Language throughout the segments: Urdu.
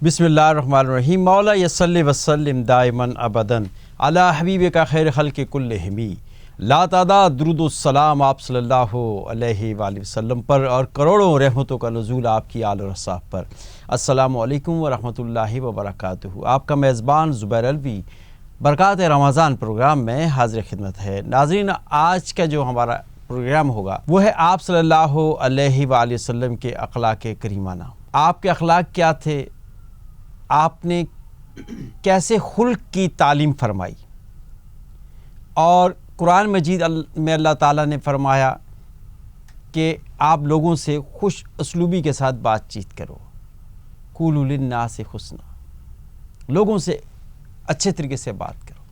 بسم اللہ الرحمن الرحیم مولا یصلی وسلم دائما ابداً علی حبیبک خیر خلق کلہم لا تعداد درود السلام آپ صلی اللہ علیہ وآلہ وسلم پر اور کروڑوں رحمتوں کا نزول آپ کی آل و اصحاب پر۔ السلام علیکم ورحمۃ اللہ وبرکاتہ۔ آپ کا میزبان زبیر الوی برکات رمضان پروگرام میں حاضر خدمت ہے۔ ناظرین، آج کا جو ہمارا پروگرام ہوگا وہ ہے آپ صلی اللہ علیہ وآلہ وسلم کے اخلاق کریمانہ۔ آپ کے اخلاق کیا تھے، آپ نے کیسے خلق کی تعلیم فرمائی، اور قرآن مجید میں اللہ تعالیٰ نے فرمایا کہ آپ لوگوں سے خوش اسلوبی کے ساتھ بات چیت کرو، قولوا للناس حسنا، لوگوں سے اچھے طریقے سے بات کرو۔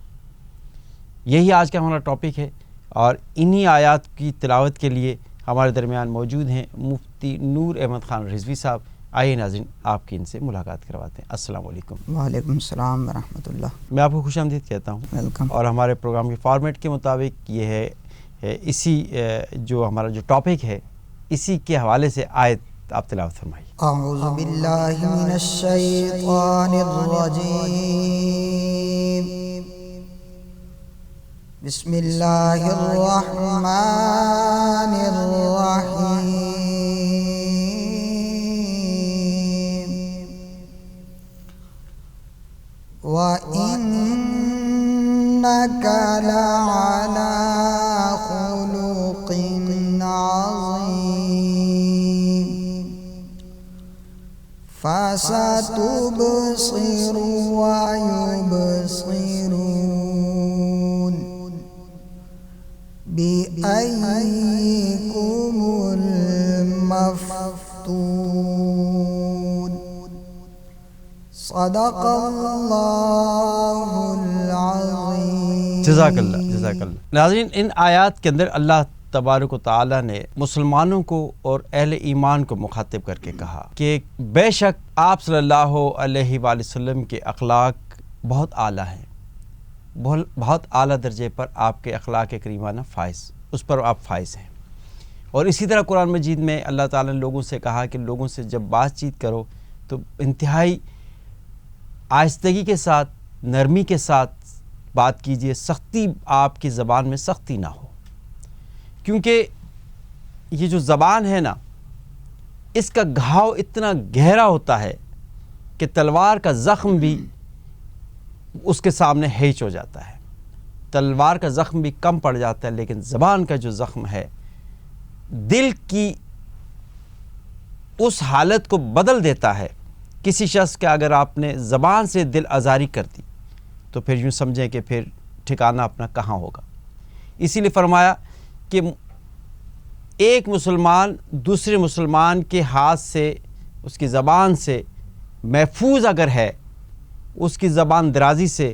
یہی آج کا ہمارا ٹاپک ہے، اور انہی آیات کی تلاوت کے لیے ہمارے درمیان موجود ہیں مفتی نور احمد خان رضوی صاحب۔ آئیے ناظرین، آپ کی ان سے ملاقات کرواتے ہیں۔ السلام علیکم۔ وعلیکم السلام ورحمۃ اللہ۔ میں آپ کو خوش آمدید کہتا ہوں۔ ویلکم۔ اور ہمارے پروگرام کے فارمیٹ کے مطابق یہ ہے اسی جو ہمارا جو ٹاپک ہے اسی کے حوالے سے آیت آپ تلاوت فرمائیے۔ اعوذ باللہ من الشیطان الرجیم، بسم اللہ الرحمن الرحیم، وَإِنَّكَ لَعَلَىٰ خُلُقٍ عَظِيمٍ، فَسَتُبْصِرُ وَيُبْصِرُونَ بِأَيِّكُمُ الْمَفْتُونُ۔ صدق اللہ العظیم۔ جزاک اللہ، جزاک اللہ۔ ناظرین، ان آیات کے اندر اللہ تبارک و تعالیٰ نے مسلمانوں کو اور اہل ایمان کو مخاطب کر کے کہا کہ بے شک آپ صلی اللہ علیہ وآلہ وسلم کے اخلاق بہت اعلیٰ ہیں، بہت اعلیٰ درجے پر آپ کے اخلاق کریمانہ فائز، اس پر آپ فائز ہیں۔ اور اسی طرح قرآن مجید میں اللہ تعالیٰ نے لوگوں سے کہا کہ لوگوں سے جب بات چیت کرو تو انتہائی آہستگی کے ساتھ، نرمی کے ساتھ بات کیجیے، سختی آپ کی زبان میں سختی نہ ہو، کیونکہ یہ جو زبان ہے نا، اس کا گھاؤ اتنا گہرا ہوتا ہے کہ تلوار کا زخم بھی اس کے سامنے ہیچ ہو جاتا ہے، تلوار کا زخم بھی کم پڑ جاتا ہے، لیکن زبان کا جو زخم ہے دل کی اس حالت کو بدل دیتا ہے۔ کسی شخص کا اگر آپ نے زبان سے دل آزاری کر دی تو پھر یوں سمجھیں کہ پھر ٹھکانہ اپنا کہاں ہوگا۔ اسی لیے فرمایا کہ ایک مسلمان دوسرے مسلمان کے ہاتھ سے، اس کی زبان سے محفوظ اگر ہے، اس کی زبان درازی سے،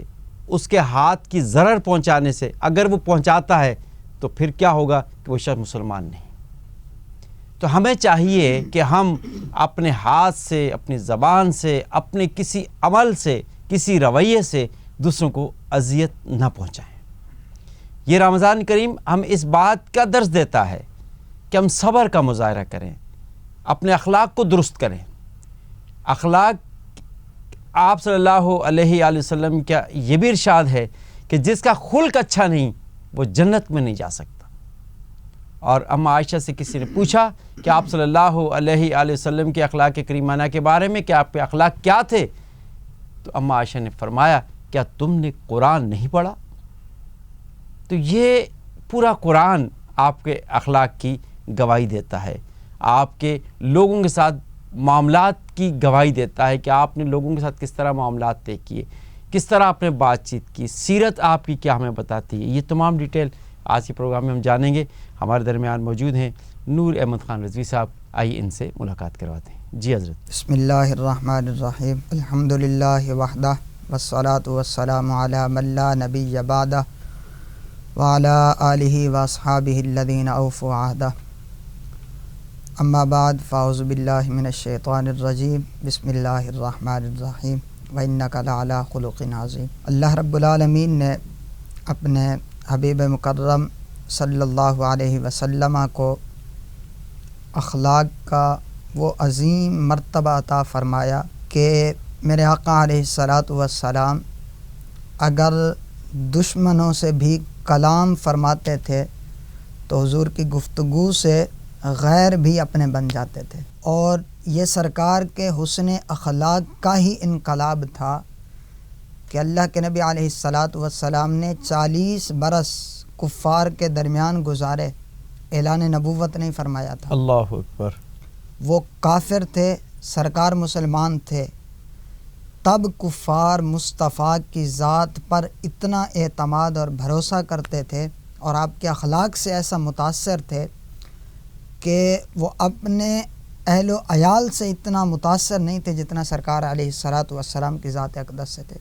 اس کے ہاتھ کی ضرر پہنچانے سے اگر وہ پہنچاتا ہے تو پھر کیا ہوگا کہ وہ شخص مسلمان نہیں۔ تو ہمیں چاہیے کہ ہم اپنے ہاتھ سے، اپنی زبان سے، اپنے کسی عمل سے، کسی رویے سے دوسروں کو اذیت نہ پہنچائیں۔ یہ رمضان کریم ہم اس بات کا درس دیتا ہے کہ ہم صبر کا مظاہرہ کریں، اپنے اخلاق کو درست کریں۔ اخلاق آپ صلی اللہ علیہ وآلہ وسلم کا یہ بھی ارشاد ہے کہ جس کا خلق اچھا نہیں وہ جنت میں نہیں جا سکتا۔ اور اما عائشہ سے کسی نے پوچھا کہ آپ صلی اللہ علیہ وآلہ وسلم کے اخلاق کریمانہ کے بارے میں کہ آپ کے اخلاق کیا تھے، تو اما عائشہ نے فرمایا کیا تم نے قرآن نہیں پڑھا؟ تو یہ پورا قرآن آپ کے اخلاق کی گواہی دیتا ہے، آپ کے لوگوں کے ساتھ معاملات کی گواہی دیتا ہے کہ آپ نے لوگوں کے ساتھ کس طرح معاملات طے کیے، کس طرح آپ نے بات چیت کی، سیرت آپ کی کیا ہمیں بتاتی ہے۔ یہ تمام ڈیٹیل آج کے پروگرام میں ہم جانیں گے۔ ہمارے درمیان موجود ہیں نور احمد خان رضوی صاحب، آئیے ان سے ملاقات کرواتے ہیں۔ جی حضرت۔ بسم اللہ الرحمن الرحیم، الحمد للہ وحدہ والصلاة والسلام علی من لا نبی بعدہ وعلی آلہ واصحابہ الذین اوفوا عہدہ، اما بعد فاعوذ باللہ من الشیطان الرجیم، بسم اللہ الرحمن الرحیم، وَإِنَّكَ لَعَلَىٰ خُلُقٍ عَظِيمٍ۔ اللہ رب العالمین نے اپنے حبیب مکرم صلی اللہ علیہ وسلم کو اخلاق کا وہ عظیم مرتبہ عطا فرمایا کہ میرے آقا علیہ الصلاۃ والسلام اگر دشمنوں سے بھی کلام فرماتے تھے تو حضور کی گفتگو سے غیر بھی اپنے بن جاتے تھے، اور یہ سرکار کے حسن اخلاق کا ہی انقلاب تھا کہ اللہ کے نبی علیہ الصلاۃ والسلام نے 40 برس کفار کے درمیان گزارے، اعلان نبوت نہیں فرمایا تھا۔ اللہ اکبر۔ وہ کافر تھے، سرکار مسلمان تھے، تب کفار مصطفیٰ کی ذات پر اتنا اعتماد اور بھروسہ کرتے تھے اور آپ کے اخلاق سے ایسا متاثر تھے کہ وہ اپنے اہل و عیال سے اتنا متاثر نہیں تھے جتنا سرکار علیہ الصلاۃ والسلام کی ذات اقدس سے تھے۔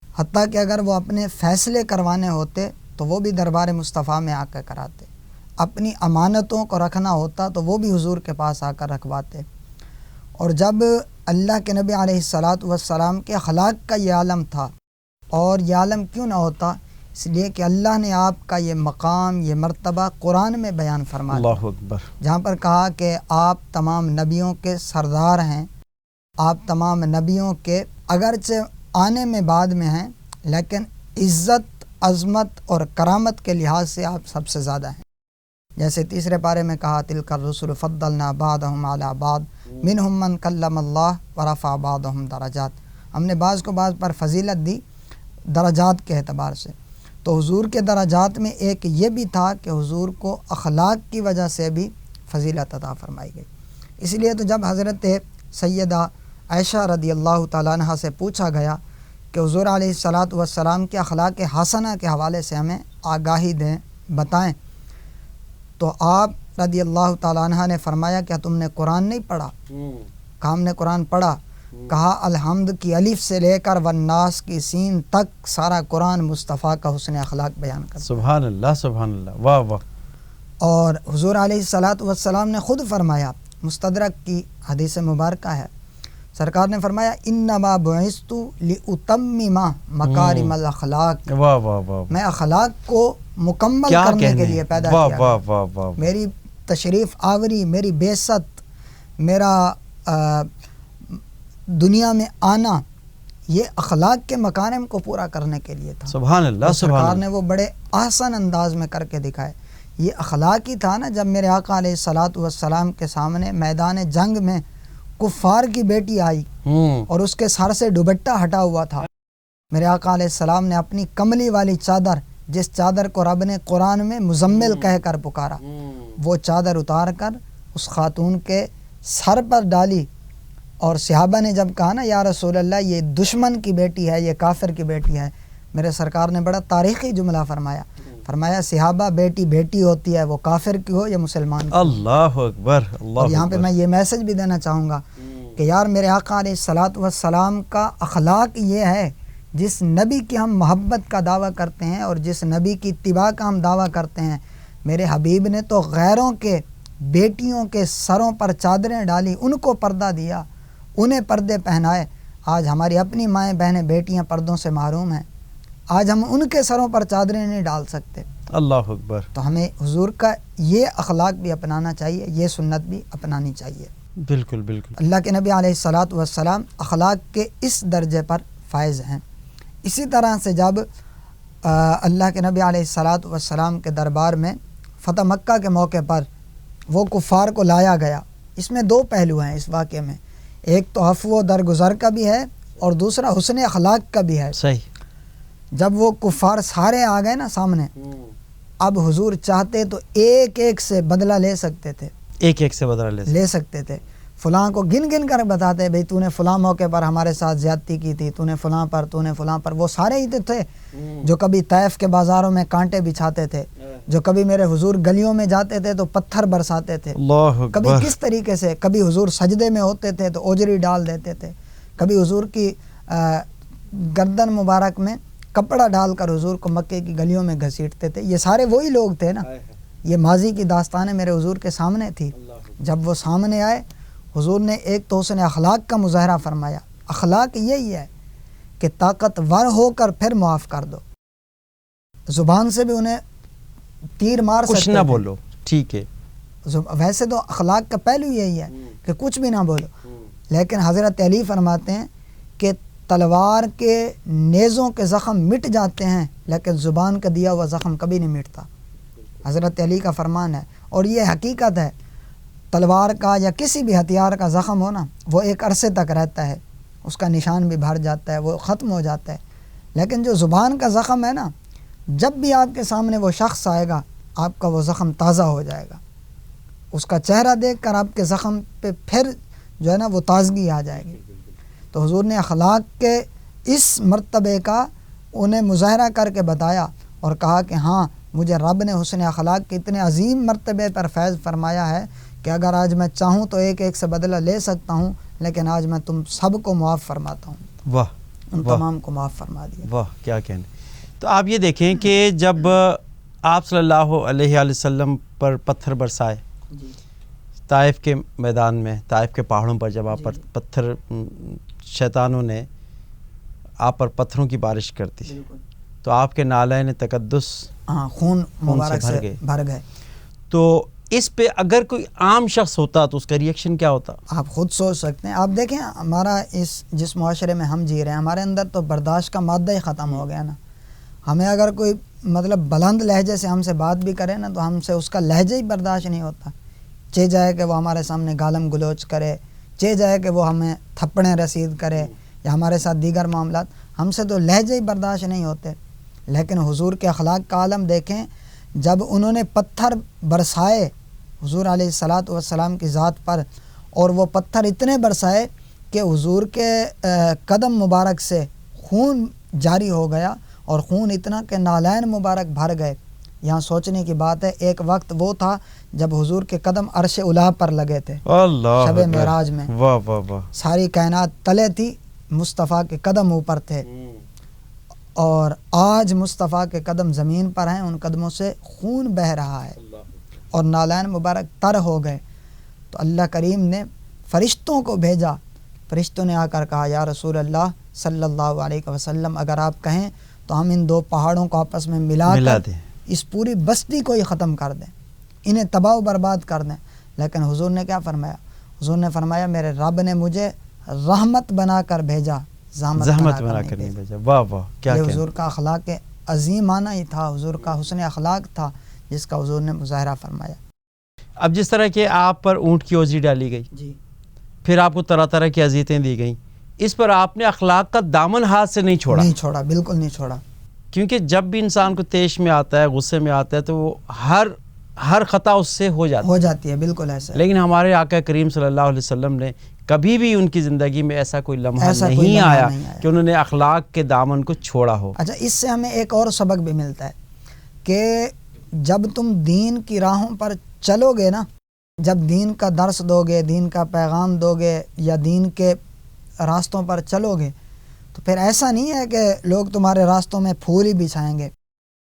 حتیٰ کہ اگر وہ اپنے فیصلے کروانے ہوتے تو وہ بھی دربار مصطفیٰ میں آ کر کراتے، اپنی امانتوں کو رکھنا ہوتا تو وہ بھی حضور کے پاس آ کر رکھواتے۔ اور جب اللہ کے نبی علیہ الصلاۃ والسلام کے اخلاق کا یہ عالم تھا، اور یہ عالم کیوں نہ ہوتا، اس لیے کہ اللہ نے آپ کا یہ مقام، یہ مرتبہ قرآن میں بیان فرما دیا، اللہ اکبر، جہاں پر کہا کہ آپ تمام نبیوں کے سردار ہیں، آپ تمام نبیوں کے اگرچہ آنے میں بعد میں ہیں لیکن عزت، عظمت اور کرامت کے لحاظ سے آپ سب سے زیادہ ہیں۔ جیسے تیسرے پارے میں کہا تلک الرسل فضلنا بعضهم علی بعض منہم من کلم اللہ ورفع بعضهم درجات، ہم نے بعض کو بعض پر فضیلت دی درجات کے اعتبار سے۔ تو حضور کے درجات میں ایک یہ بھی تھا کہ حضور کو اخلاق کی وجہ سے بھی فضیلت عطا فرمائی گئی۔ اس لیے تو جب حضرت سیدہ عائشہ رضی اللہ تعالیٰ عنہ سے پوچھا گیا کہ حضور علیہ الصلاۃ والسلام کے اخلاق حسنہ کے حوالے سے ہمیں آگاہی دیں، بتائیں، تو آپ رضی اللہ تعالیٰ عنہ نے فرمایا کہ تم نے قرآن نہیں پڑھا؟ کہا ہم نے قرآن پڑھا۔ کہا الحمد کی الف سے لے کر والناس کی سین تک سارا قرآن مصطفیٰ کا حسن اخلاق بیان کرتا ہے۔ سبحان اللہ، سبحان اللہ، واہ واہ۔ اور حضور علیہ الصلاۃ والسلام نے خود فرمایا، مستدرک کی حدیث مبارکہ ہے، سرکار نے فرمایا انما بعثت لاتمم مکارم الاخلاق، واہ واہ واہ، میں اخلاق کو مکمل کیا کرنے کہنے، کے لیے پیدا واہ کیا واہ گیا۔ واہ واہ، میری تشریف آوری، میری بعثت، میرا دنیا میں آنا، یہ اخلاق کے مکارم کو پورا کرنے کے لیے تھا۔ سبحان اللہ، اور سبحان سرکار اللہ۔ نے وہ بڑے آسان انداز میں کر کے دکھائے۔ یہ اخلاق ہی تھا نا جب میرے آقا علیہ الصلاۃ والسلام کے سامنے میدان جنگ میں کفار کی بیٹی آئی اور اس کے سر سے دوپٹہ ہٹا ہوا تھا، میرے آقا علیہ السلام نے اپنی کملی والی چادر، جس چادر کو رب نے قرآن میں مزمل کہہ کر پکارا، وہ چادر اتار کر اس خاتون کے سر پر ڈالی، اور صحابہ نے جب کہا نا یا رسول اللہ یہ دشمن کی بیٹی ہے، یہ کافر کی بیٹی ہے، میرے سرکار نے بڑا تاریخی جملہ فرمایا، فرمایا صحابہ بیٹی بیٹی ہوتی ہے، وہ کافر کی ہو یا مسلمان کی ہو۔ اللہ اکبر، اللہ اور یہاں پہ اکبر۔ میں یہ میسج بھی دینا چاہوں گا کہ یار میرے آقا علیہ الصلاۃ والسلام کا اخلاق یہ ہے، جس نبی کی ہم محبت کا دعویٰ کرتے ہیں اور جس نبی کی اتباع کا ہم دعویٰ کرتے ہیں، میرے حبیب نے تو غیروں کے بیٹیوں کے سروں پر چادریں ڈالی، ان کو پردہ دیا، انہیں پردے پہنائے۔ آج ہماری اپنی مائیں بہنیں بیٹیاں پردوں سے محروم ہیں، آج ہم ان کے سروں پر چادریں نہیں ڈال سکتے۔ اللہ اکبر۔ تو ہمیں حضور کا یہ اخلاق بھی اپنانا چاہیے، یہ سنت بھی اپنانی چاہیے۔ بالکل بالکل۔ اللہ کے نبی علیہ الصلاۃ والسلام اخلاق کے اس درجے پر فائز ہیں۔ اسی طرح سے جب اللہ کے نبی علیہ الصلاۃ والسلام کے دربار میں فتح مکہ کے موقع پر وہ کفار کو لایا گیا، اس میں دو پہلو ہیں اس واقعے میں، ایک تو عفو و درگزر کا بھی ہے اور دوسرا حسن اخلاق کا بھی ہے۔ صحیح۔ جب وہ کفار سارے آ گئے نا سامنے، اب حضور چاہتے تو ایک ایک سے بدلہ لے سکتے تھے، ایک ایک سے بدلہ لے سکتے تھے، فلاں کو گن گن کر بتاتے بھئی تو نے فلاں موقع پر ہمارے ساتھ زیادتی کی تھی، تو نے فلاں پر، وہ سارے ہی تو تھے جو کبھی طائف کے بازاروں میں کانٹے بچھاتے تھے، جو کبھی میرے حضور گلیوں میں جاتے تھے تو پتھر برساتے تھے، اللہ اکبر۔ کبھی کس طریقے سے، کبھی حضور سجدے میں ہوتے تھے تو اوجری ڈال دیتے تھے، کبھی حضور کی گردن مبارک میں کپڑا ڈال کر حضور کو مکے کی گلیوں میں گھسیٹتے تھے۔ یہ سارے وہی لوگ تھے نا، یہ ماضی کی داستانیں میرے حضور کے سامنے تھی۔ جب وہ سامنے آئے، حضور نے ایک تو حسن اخلاق کا مظاہرہ فرمایا۔ اخلاق یہی ہے کہ طاقتور ہو کر پھر معاف کر دو، زبان سے بھی انہیں تیر مار سکتے کچھ نہ بولو، ٹھیک ہے، ویسے تو اخلاق کا پہلو یہی ہے کہ کچھ بھی نہ بولو، لیکن حضرت علی فرماتے ہیں کہ تلوار کے نیزوں کے زخم مٹ جاتے ہیں لیکن زبان کا دیا ہوا زخم کبھی نہیں مٹتا. حضرت علی کا فرمان ہے اور یہ حقیقت ہے. تلوار کا یا کسی بھی ہتھیار کا زخم ہونا وہ ایک عرصے تک رہتا ہے, اس کا نشان بھی بھر جاتا ہے, وہ ختم ہو جاتا ہے. لیکن جو زبان کا زخم ہے نا, جب بھی آپ کے سامنے وہ شخص آئے گا آپ کا وہ زخم تازہ ہو جائے گا. اس کا چہرہ دیکھ کر آپ کے زخم پہ پھر جو ہے نا وہ تازگی آ جائے گی. تو حضور نے اخلاق کے اس مرتبے کا انہیں مظاہرہ کر کے بتایا اور کہا کہ ہاں مجھے رب نے حسن اخلاق کے اتنے عظیم مرتبے پر فیض فرمایا ہے کہ اگر آج میں چاہوں تو ایک ایک سے بدلہ لے سکتا ہوں, لیکن آج میں تم سب کو معاف فرماتا ہوں. واہ, ان تمام کو معاف فرما دیا. واہ کیا کہنے. تو آپ یہ دیکھیں کہ جب آپ صلی اللہ علیہ وآلہ وسلم پر پتھر برسائے طائف کے میدان میں, طائف کے پہاڑوں پر جب آپ پر پتھر, شیطانوں نے آپ پر پتھروں کی بارش کر دی تو آپ کے نالین تقدس خون مبارک سے بھر گئے. تو اس پہ اگر کوئی عام شخص ہوتا تو اس کا ریئیکشن کیا ہوتا؟ آپ خود سوچ سکتے ہیں. آپ دیکھیں ہمارا جس معاشرے میں ہم جی رہے ہیں ہمارے اندر تو برداشت کا مادہ ہی ختم ہو گیا نا. ہمیں اگر کوئی مطلب بلند لہجے سے ہم سے بات بھی کرے نا تو ہم سے اس کا لہجہ ہی برداشت نہیں ہوتا. چاہے جائے کہ وہ ہمارے سامنے گالم گلوچ کرے, چاہے جائے کہ وہ ہمیں تھپڑیں رسید کرے یا ہمارے ساتھ دیگر معاملات, ہم سے تو لہجے ہی برداشت نہیں ہوتے. لیکن حضور کے اخلاق کا عالم دیکھیں, جب انہوں نے پتھر برسائے حضور علیہ الصلاۃ والسلام کی ذات پر, اور وہ پتھر اتنے برسائے کہ حضور کے قدم مبارک سے خون جاری ہو گیا, اور خون اتنا کہ نالین مبارک بھر گئے. یہاں سوچنے کی بات ہے, ایک وقت وہ تھا جب حضور کے قدم عرش الا پر لگے تھے شب معراج میں. واہ واہ واہ. ساری کائنات تلے تھی, مصطفیٰ کے قدم اوپر تھے, اور آج مصطفیٰ کے قدم زمین پر ہیں, ان قدموں سے خون بہہ رہا ہے اور نالین مبارک تر ہو گئے. تو اللہ کریم نے فرشتوں کو بھیجا. فرشتوں نے آ کر کہا یا رسول اللہ صلی اللہ علیہ وسلم, اگر آپ کہیں تو ہم ان دو پہاڑوں کو آپس میں ملا کر اس پوری بستی کو ہی ختم کر دیں, انہیں تباہ و برباد کر دیں. لیکن حضور نے کیا فرمایا؟ حضور نے فرمایا میرے رب نے مجھے رحمت بنا کر بھیجا, زحمت بنا کر نہیں بھیجا. واہ واہ کیا یہ حضور کا اخلاق عظیمانہ ہی تھا, حضور کا حسن اخلاق تھا جس کا حضور نے مظاہرہ فرمایا. اب جس طرح کہ آپ پر اونٹ کی اوزری ڈالی گئی, جی, پھر آپ کو طرح طرح کی اذیتیں دی گئیں, اس پر آپ نے اخلاق کا دامن ہاتھ سے نہیں چھوڑا؟ نہیں چھوڑا, بالکل نہیں چھوڑا. کیونکہ جب بھی انسان کو طیش میں آتا ہے, غصے میں آتا ہے, تو وہ ہر خطا اس سے ہو جاتی ہے. بالکل ایسا ہے. لیکن ہمارے آقا کریم صلی اللہ علیہ وسلم نے کبھی بھی ان کی زندگی میں ایسا کوئی لمحہ نہیں آیا کہ انہوں نے اخلاق کے دامن کو چھوڑا ہو. اچھا, اس سے ہمیں ایک اور سبق بھی ملتا ہے کہ جب تم دین کی راہوں پر چلو گے نا, جب دین کا درس دو گے, دین کا پیغام دو گے, یا دین کے راستوں پر چلو گے, تو پھر ایسا نہیں ہے کہ لوگ تمہارے راستوں میں پھول ہی بچھائیں گے,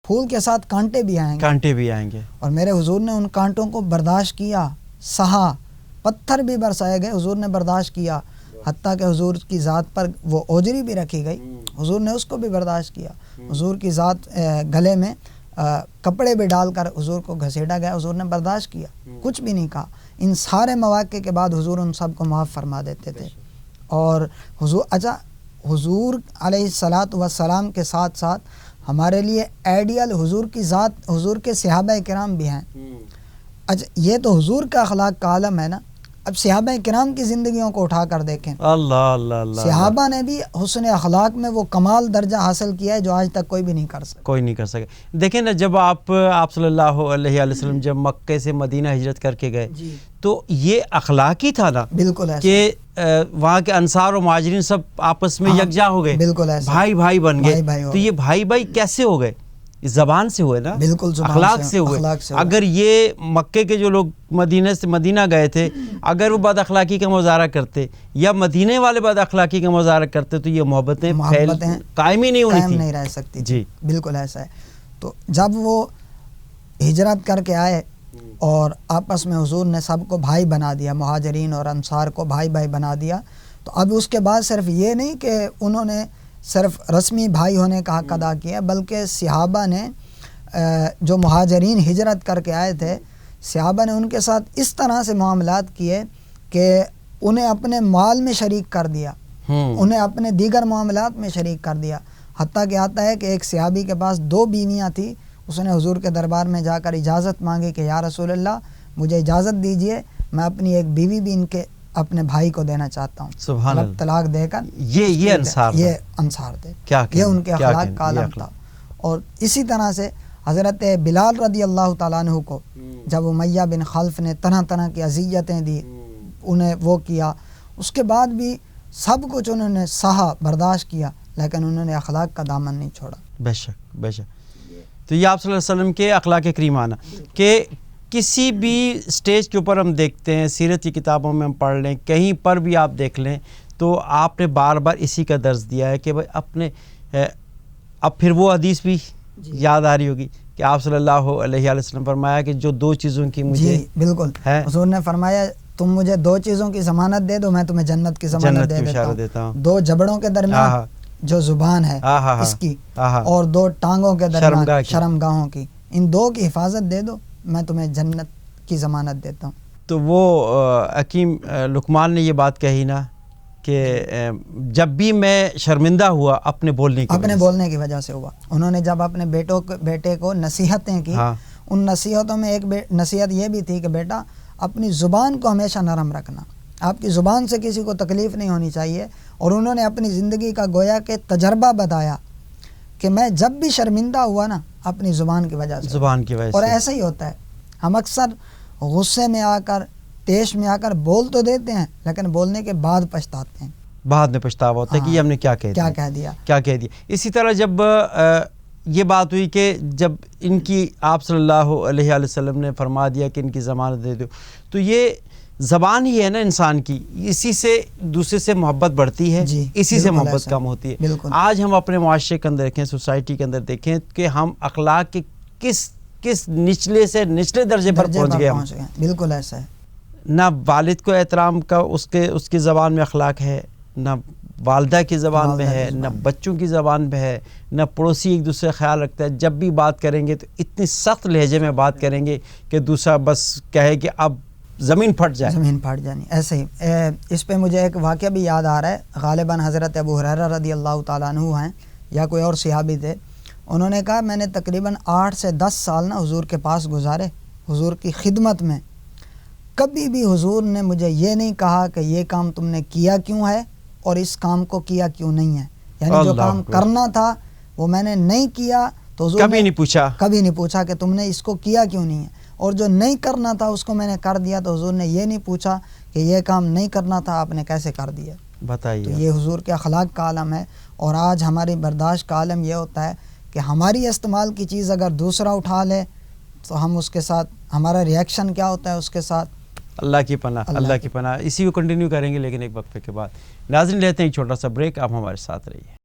پھول کے ساتھ کانٹے بھی آئیں گے. اور میرے حضور نے ان کانٹوں کو برداشت کیا, سہا. پتھر بھی برسائے گئے, حضور نے برداشت کیا, حتیٰ کہ حضور کی ذات پر وہ اوجری بھی رکھی گئی, حضور نے اس کو بھی برداشت کیا. حضور کی ذات گلے میں کپڑے بھی ڈال کر حضور کو گھسیٹا گیا, حضور نے برداشت کیا, کچھ بھی نہیں کہا. ان سارے مواقع کے بعد حضور ان سب کو معاف فرما دیتے تھے. اور حضور علیہ الصلاۃ والسلام کے ساتھ ساتھ ہمارے لیے آئیڈیل حضور کی ذات, حضور کے صحابہ کرام بھی ہیں. اچھا, یہ تو حضور کا اخلاق کا عالم ہے نا. اب صحابہ کرام کی زندگیوں کو اٹھا کر دیکھیں. اللہ اللہ اللہ. صحابہ نے بھی حسن اخلاق میں وہ کمال درجہ حاصل کیا ہے جو آج تک کوئی بھی نہیں کر سکا. دیکھیں نا, جب آپ صلی اللہ علیہ وسلم جب مکے سے مدینہ ہجرت کر کے گئے, تو یہ اخلاقی تھا نا, بالکل ایسا, کہ وہاں کے انصار و مہاجرین سب آپس میں یکجا ہو گئے, بالکل ایسا, بھائی بن گئے. تو یہ بھائی کیسے ہو گئے؟ زبان سے ہوئے نا, بالکل اخلاق سے ہوئے. اگر یہ مکے کے جو لوگ مدینہ سے مدینہ گئے تھے, اگر وہ بد اخلاقی کا مظاہرہ کرتے یا مدینے والے بد اخلاقی کا مظاہرہ کرتے, تو یہ محبتیں قائم ہی نہیں ہونی تھی, نہیں رہ سکتی. جی بالکل ایسا ہے. تو جب وہ ہجرت کر کے آئے اور آپس میں حضور نے سب کو بھائی بنا دیا, مہاجرین اور انصار کو بھائی بنا دیا, تو اب اس کے بعد صرف یہ نہیں کہ انہوں نے صرف رسمی بھائی ہونے کا حق ادا کیا, بلکہ صحابہ نے جو مہاجرین ہجرت کر کے آئے تھے, صحابہ نے ان کے ساتھ اس طرح سے معاملات کیے کہ انہیں اپنے مال میں شریک کر دیا. انہیں اپنے دیگر معاملات میں شریک کر دیا. حتیٰ کہ آتا ہے کہ ایک صحابی کے پاس 2 بیویاں تھیں. اس نے حضور کے دربار میں جا کر اجازت مانگی کہ یا رسول اللہ مجھے اجازت دیجئے، میں اپنی ایک بیوی بھی ان کے اپنے بھائی کو دینا چاہتا ہوں. سبحان اللہ. طلاق دے کر یہ انصار تھے. کیا یہ ان کے اخلاق کا عالم تھا. اور اسی طرح سے حضرت بلال رضی اللہ تعالیٰ عنہ کو جب امیہ بن خلف نے طرح طرح کی اذیتیں دی، انہیں وہ کیا، اس کے بعد بھی سب کچھ انہوں نے سہا، برداشت کیا، لیکن انہوں نے اخلاق کا دامن نہیں چھوڑا. بے شک بے شک. تو یہ آپ صلی اللہ علیہ وسلم کے اخلاق کریمانہ کہ کسی بھی سٹیج کے اوپر ہم دیکھتے ہیں، سیرت کی کتابوں میں ہم پڑھ لیں، کہیں پر بھی آپ دیکھ لیں تو آپ نے بار بار اسی کا درس دیا ہے کہ بھائی اپنے اب پھر وہ حدیث بھی یاد آ رہی ہوگی کہ آپ صلی اللہ علیہ وسلم فرمایا کہ جو 2 چیزوں کی مجھے بالکل حضور نے فرمایا تم مجھے 2 چیزوں کی ضمانت دے دو، میں تمہیں جنت کی ضمانت دے دیتا ہوں. 2 جبڑوں کے درمیان جو زبان ہے اس کی، اور 2 ٹانگوں کے درمیان شرمگاہوں کی، ان 2 کی حفاظت دے دو، میں تمہیں جنت کی ضمانت دیتا ہوں. تو وہ حکیم لقمان نے یہ بات کہی نا کہ جب بھی میں شرمندہ ہوا اپنے بولنے کی وجہ سے ہوا. انہوں نے جب اپنے بیٹے کو نصیحتیں کی، ان نصیحتوں میں ایک نصیحت یہ بھی تھی کہ بیٹا اپنی زبان کو ہمیشہ نرم رکھنا، آپ کی زبان سے کسی کو تکلیف نہیں ہونی چاہیے. اور انہوں نے اپنی زندگی کا گویا کہ تجربہ بتایا کہ میں جب بھی شرمندہ ہوا نا اپنی زبان کی وجہ سے. اور ایسا ہی ہوتا ہے، ہم اکثر غصے میں آ کر، تیش میں آ کر بول تو دیتے ہیں، لیکن بولنے کے بعد پچھتاتے ہیں، بعد میں پچھتاوا ہوتا ہے کہ یہ ہم نے کیا کہہ دیا. اسی طرح جب یہ بات ہوئی کہ جب ان کی آپ صلی اللہ علیہ وسلم نے فرما دیا کہ ان کی ضمانت دے دو، تو یہ زبان ہی ہے نا انسان کی، اسی سے دوسرے سے محبت بڑھتی ہے، اسی سے محبت کم ہوتی ہے. آج ہم اپنے معاشرے کے اندر دیکھیں، سوسائٹی کے اندر دیکھیں کہ ہم اخلاق کے کس نچلے سے نچلے درجے پر پہنچ گئے. بالکل ایسا ہے. نہ والد کو احترام کا اس کی زبان میں اخلاق ہے، نہ والدہ کی زبان میں ہے، نہ بچوں کی زبان میں ہے، نہ پڑوسی ایک دوسرے کا خیال رکھتا ہے. جب بھی بات کریں گے تو اتنی سخت لہجے میں بات کریں گے کہ دوسرا بس کہے کہ اب زمین پھٹ جانی. ایسے ہی اس پہ مجھے ایک واقعہ بھی یاد آ رہا ہے. غالباً حضرت ابو ہریرہ رضی اللہ تعالیٰ عنہ ہیں یا کوئی اور صحابی تھے. انہوں نے کہا میں نے تقریباً 8 سے 10 سال نا حضور کے پاس گزارے، حضور کی خدمت میں. کبھی بھی حضور نے مجھے یہ نہیں کہا کہ یہ کام تم نے کیا کیوں ہے اور اس کام کو کیا کیوں نہیں ہے. یعنی جو کام کرنا تھا وہ میں نے نہیں کیا تو حضور کبھی نہیں پوچھا کہ تم نے اس کو کیا کیوں نہیں ہے، اور جو نہیں کرنا تھا اس کو میں نے کر دیا تو حضور نے یہ نہیں پوچھا کہ یہ کام نہیں کرنا تھا آپ نے کیسے کر دیا. بتائیے. تو یہ حضور کے اخلاق کا عالم ہے. اور آج ہماری برداشت کا عالم یہ ہوتا ہے کہ ہماری استعمال کی چیز اگر دوسرا اٹھا لے تو ہم اس کے ساتھ، ہمارا ریئیکشن کیا ہوتا ہے اس کے ساتھ. اللہ کی پناہ. اسی کو کنٹینیو کریں گے لیکن ایک وقفے کے بعد. ناظرین لیتے ہیں ایک چھوٹا سا بریک، آپ ہمارے ساتھ رہیے.